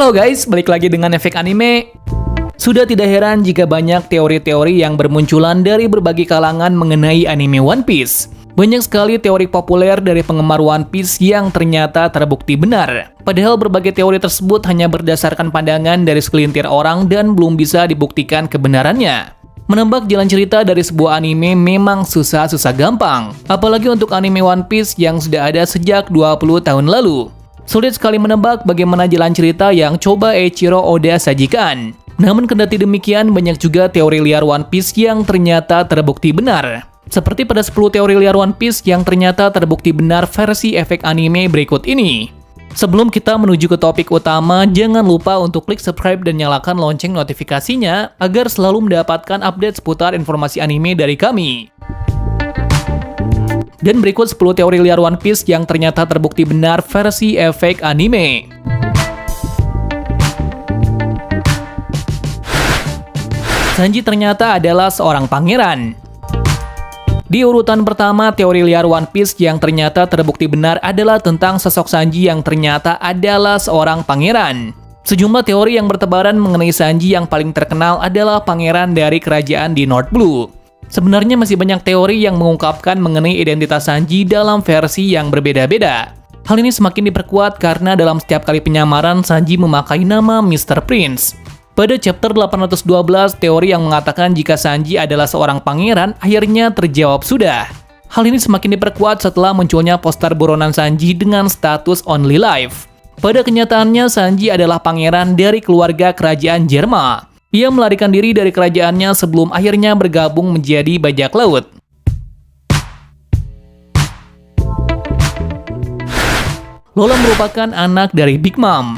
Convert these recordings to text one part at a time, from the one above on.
Halo guys, balik lagi dengan Efek Anime. Sudah tidak heran jika banyak teori-teori yang bermunculan dari berbagai kalangan mengenai anime One Piece. Banyak sekali teori populer dari penggemar One Piece yang ternyata terbukti benar. Padahal berbagai teori tersebut hanya berdasarkan pandangan dari segelintir orang dan belum bisa dibuktikan kebenarannya. Menebak jalan cerita dari sebuah anime memang susah-susah gampang. Apalagi untuk anime One Piece yang sudah ada sejak 20 tahun lalu. Sulit sekali menebak bagaimana jalan cerita yang coba Eiichiro Oda sajikan. Namun kendati demikian, banyak juga teori liar One Piece yang ternyata terbukti benar. Seperti pada 10 teori liar One Piece yang ternyata terbukti benar versi efek anime berikut ini. Sebelum kita menuju ke topik utama, jangan lupa untuk klik subscribe dan nyalakan lonceng notifikasinya agar selalu mendapatkan update seputar informasi anime dari kami. Dan berikut 10 teori liar One Piece yang ternyata terbukti benar versi efek anime. Sanji ternyata adalah seorang pangeran. Di urutan pertama, teori liar One Piece yang ternyata terbukti benar adalah tentang sosok Sanji yang ternyata adalah seorang pangeran. Sejumlah teori yang bertebaran mengenai Sanji yang paling terkenal adalah pangeran dari kerajaan di North Blue. Sebenarnya masih banyak teori yang mengungkapkan mengenai identitas Sanji dalam versi yang berbeda-beda. Hal ini semakin diperkuat karena dalam setiap kali penyamaran Sanji memakai nama Mr. Prince. Pada chapter 812, teori yang mengatakan jika Sanji adalah seorang pangeran akhirnya terjawab sudah. Hal ini semakin diperkuat setelah munculnya poster buronan Sanji dengan status only life. Pada kenyataannya, Sanji adalah pangeran dari keluarga kerajaan Jerma. Ia melarikan diri dari kerajaannya sebelum akhirnya bergabung menjadi bajak laut. Lola merupakan anak dari Big Mom.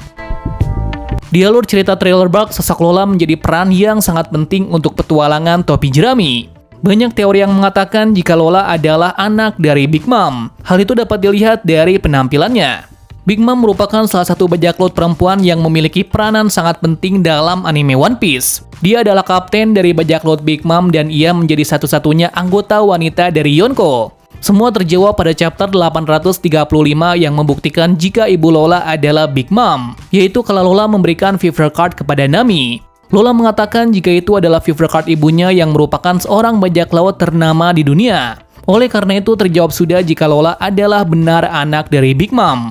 Di alur cerita Thriller Bark, sosok Lola menjadi peran yang sangat penting untuk petualangan topi jerami. Banyak teori yang mengatakan jika Lola adalah anak dari Big Mom. Hal itu dapat dilihat dari penampilannya. Big Mom merupakan salah satu bajak laut perempuan yang memiliki peranan sangat penting dalam anime One Piece. Dia adalah kapten dari bajak laut Big Mom dan ia menjadi satu-satunya anggota wanita dari Yonko. Semua terjawab pada chapter 835 yang membuktikan jika ibu Lola adalah Big Mom, yaitu kalau Lola memberikan fever card kepada Nami. Lola mengatakan jika itu adalah fever card ibunya yang merupakan seorang bajak laut ternama di dunia. Oleh karena itu terjawab sudah jika Lola adalah benar anak dari Big Mom.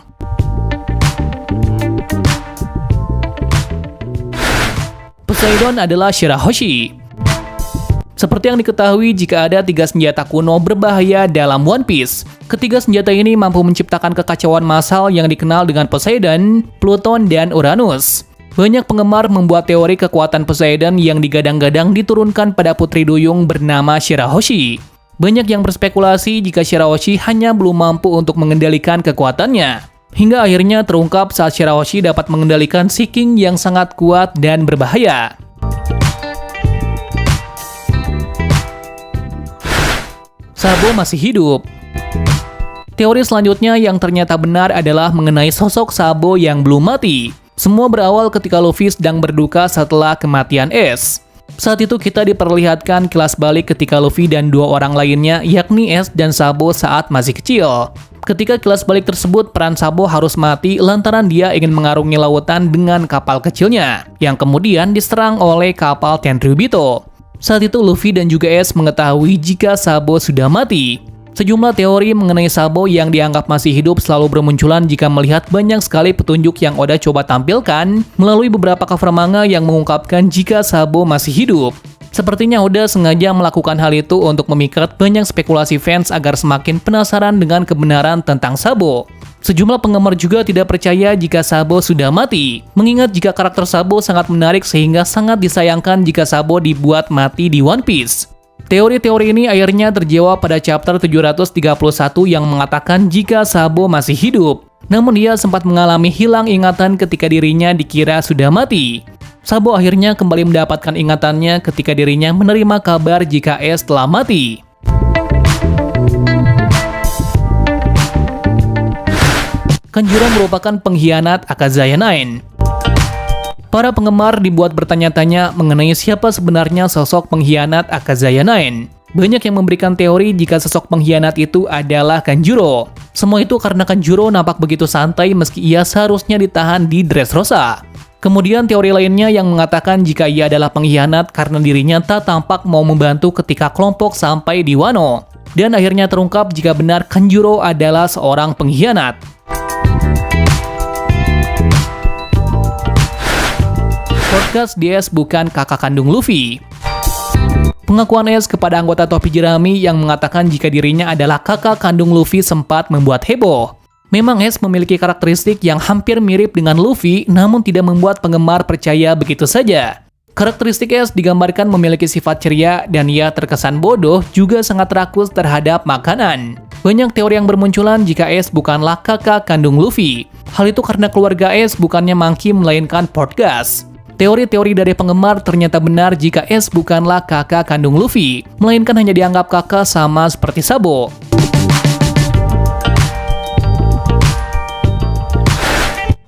Poseidon adalah Shirahoshi. Seperti yang diketahui, jika ada 3 senjata kuno berbahaya dalam One Piece. Ketiga senjata ini mampu menciptakan kekacauan massal yang dikenal dengan Poseidon, Pluton, dan Uranus. Banyak penggemar membuat teori kekuatan Poseidon yang digadang-gadang diturunkan pada putri duyung bernama Shirahoshi. Banyak yang berspekulasi jika Shirahoshi hanya belum mampu untuk mengendalikan kekuatannya. Hingga akhirnya terungkap saat Shirahoshi dapat mengendalikan Sea King yang sangat kuat dan berbahaya. Sabo masih hidup. Teori selanjutnya yang ternyata benar adalah mengenai sosok Sabo yang belum mati. Semua berawal ketika Luffy sedang berduka setelah kematian Ace. Saat itu kita diperlihatkan kilas balik ketika Luffy dan 2 orang lainnya yakni Ace dan Sabo saat masih kecil. Ketika kilas balik tersebut, peran Sabo harus mati lantaran dia ingin mengarungi lautan dengan kapal kecilnya, yang kemudian diserang oleh kapal Tenryubito. Saat itu Luffy dan juga Ace mengetahui jika Sabo sudah mati. Sejumlah teori mengenai Sabo yang dianggap masih hidup selalu bermunculan jika melihat banyak sekali petunjuk yang Oda coba tampilkan melalui beberapa cover manga yang mengungkapkan jika Sabo masih hidup. Sepertinya Oda sengaja melakukan hal itu untuk memikat banyak spekulasi fans agar semakin penasaran dengan kebenaran tentang Sabo. Sejumlah penggemar juga tidak percaya jika Sabo sudah mati, mengingat jika karakter Sabo sangat menarik sehingga sangat disayangkan jika Sabo dibuat mati di One Piece. Teori-teori ini akhirnya terjawab pada chapter 731 yang mengatakan jika Sabo masih hidup. Namun dia sempat mengalami hilang ingatan ketika dirinya dikira sudah mati. Sabo akhirnya kembali mendapatkan ingatannya ketika dirinya menerima kabar jika Ace telah mati. Kanjuro merupakan pengkhianat Akazaya 9. Para penggemar dibuat bertanya-tanya mengenai siapa sebenarnya sosok pengkhianat Akazaya 9. Banyak yang memberikan teori jika sosok pengkhianat itu adalah Kanjuro. Semua itu karena Kanjuro nampak begitu santai meski ia seharusnya ditahan di Dressrosa. Kemudian teori lainnya yang mengatakan jika ia adalah pengkhianat karena dirinya tak tampak mau membantu ketika kelompok sampai di Wano. Dan akhirnya terungkap jika benar Kanjuro adalah seorang pengkhianat. Podcast Ace bukan kakak kandung Luffy. Pengakuan Ace kepada anggota topi jerami yang mengatakan jika dirinya adalah kakak kandung Luffy sempat membuat heboh. Memang Ace memiliki karakteristik yang hampir mirip dengan Luffy, namun tidak membuat penggemar percaya begitu saja. Karakteristik Ace digambarkan memiliki sifat ceria dan ia terkesan bodoh, juga sangat rakus terhadap makanan. Banyak teori yang bermunculan jika Ace bukanlah kakak kandung Luffy. Hal itu karena keluarga Ace bukannya Monkey melainkan Portgas. Teori-teori dari penggemar ternyata benar jika Ace bukanlah kakak kandung Luffy, melainkan hanya dianggap kakak sama seperti Sabo.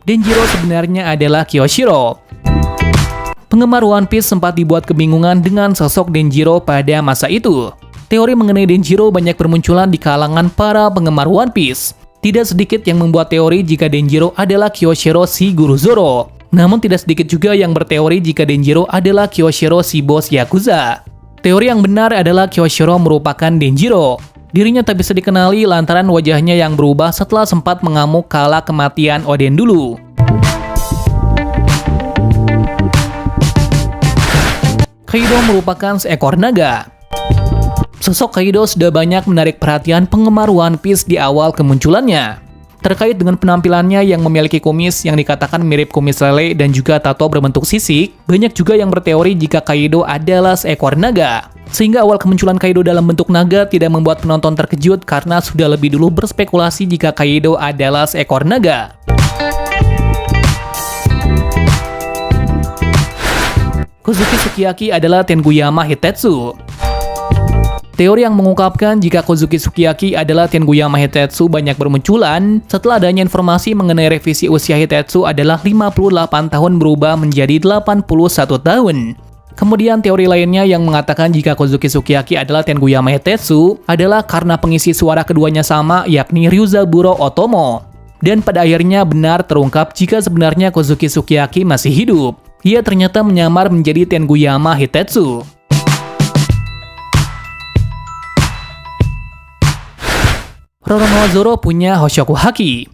Denjiro sebenarnya adalah Kyoshiro. Penggemar One Piece sempat dibuat kebingungan dengan sosok Denjiro pada masa itu. Teori mengenai Denjiro banyak bermunculan di kalangan para penggemar One Piece. Tidak sedikit yang membuat teori jika Denjiro adalah Kyoshiro si guru Zoro. Namun tidak sedikit juga yang berteori jika Denjiro adalah Kyoshiro si bos Yakuza. Teori yang benar adalah Kyoshiro merupakan Denjiro. Dirinya tak bisa dikenali lantaran wajahnya yang berubah setelah sempat mengamuk kala kematian Oden dulu. Kaido merupakan seekor naga. Sosok Kaido sudah banyak menarik perhatian penggemar One Piece di awal kemunculannya. Terkait dengan penampilannya yang memiliki kumis yang dikatakan mirip kumis lele dan juga tato berbentuk sisik, banyak juga yang berteori jika Kaido adalah seekor naga. Sehingga awal kemunculan Kaido dalam bentuk naga tidak membuat penonton terkejut karena sudah lebih dulu berspekulasi jika Kaido adalah seekor naga. Kozuki Sukiyaki adalah Tenguyama Hitetsu. Teori yang mengungkapkan jika Kozuki Sukiyaki adalah Tenguyama Hitetsu banyak bermunculan setelah adanya informasi mengenai revisi usia Hitetsu adalah 58 tahun berubah menjadi 81 tahun. Kemudian teori lainnya yang mengatakan jika Kozuki Sukiyaki adalah Tenguyama Hitetsu adalah karena pengisi suara keduanya sama yakni Ryuzaburo Otomo. Dan pada akhirnya benar terungkap jika sebenarnya Kozuki Sukiyaki masih hidup. Ia ternyata menyamar menjadi Tenguyama Hitetsu. Roronoa Zoro punya Hoshoku Haki.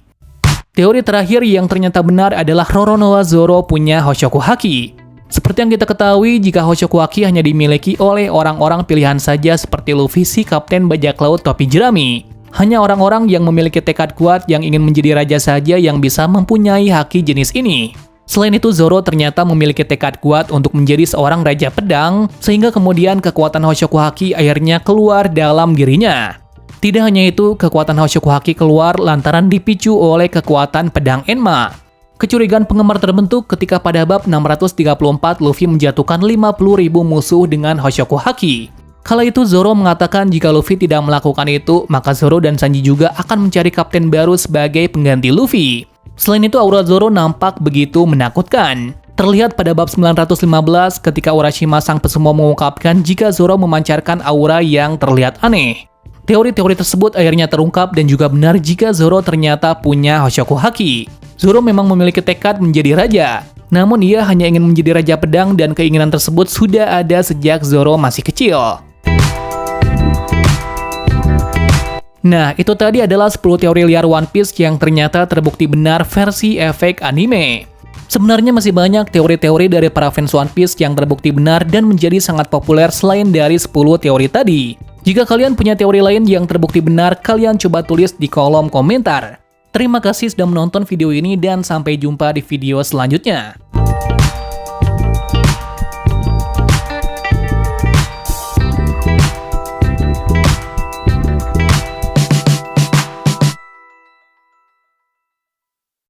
Teori terakhir yang ternyata benar adalah Roronoa Zoro punya Hoshoku Haki. Seperti yang kita ketahui, jika Hoshoku Haki hanya dimiliki oleh orang-orang pilihan saja seperti Luffy si Kapten Bajak Laut Topi Jerami. Hanya orang-orang yang memiliki tekad kuat yang ingin menjadi raja saja yang bisa mempunyai haki jenis ini. Selain itu, Zoro ternyata memiliki tekad kuat untuk menjadi seorang raja pedang, sehingga kemudian kekuatan Hoshoku Haki akhirnya keluar dalam dirinya. Tidak hanya itu, kekuatan Hoshoku Haki keluar lantaran dipicu oleh kekuatan pedang Enma. Kecurigaan penggemar terbentuk ketika pada bab 634 Luffy menjatuhkan 50.000 musuh dengan Hoshoku Haki. Kala itu Zoro mengatakan jika Luffy tidak melakukan itu, maka Zoro dan Sanji juga akan mencari kapten baru sebagai pengganti Luffy. Selain itu, aura Zoro nampak begitu menakutkan. Terlihat pada bab 915 ketika Urashima sang pesumo mengungkapkan jika Zoro memancarkan aura yang terlihat aneh. Teori-teori tersebut akhirnya terungkap dan juga benar jika Zoro ternyata punya Hoshoku Haki. Zoro memang memiliki tekad menjadi raja, namun ia hanya ingin menjadi raja pedang dan keinginan tersebut sudah ada sejak Zoro masih kecil. Nah, itu tadi adalah 10 teori liar One Piece yang ternyata terbukti benar versi efek anime. Sebenarnya masih banyak teori-teori dari para fans One Piece yang terbukti benar dan menjadi sangat populer selain dari 10 teori tadi. Jika kalian punya teori lain yang terbukti benar, kalian coba tulis di kolom komentar. Terima kasih sudah menonton video ini dan sampai jumpa di video selanjutnya.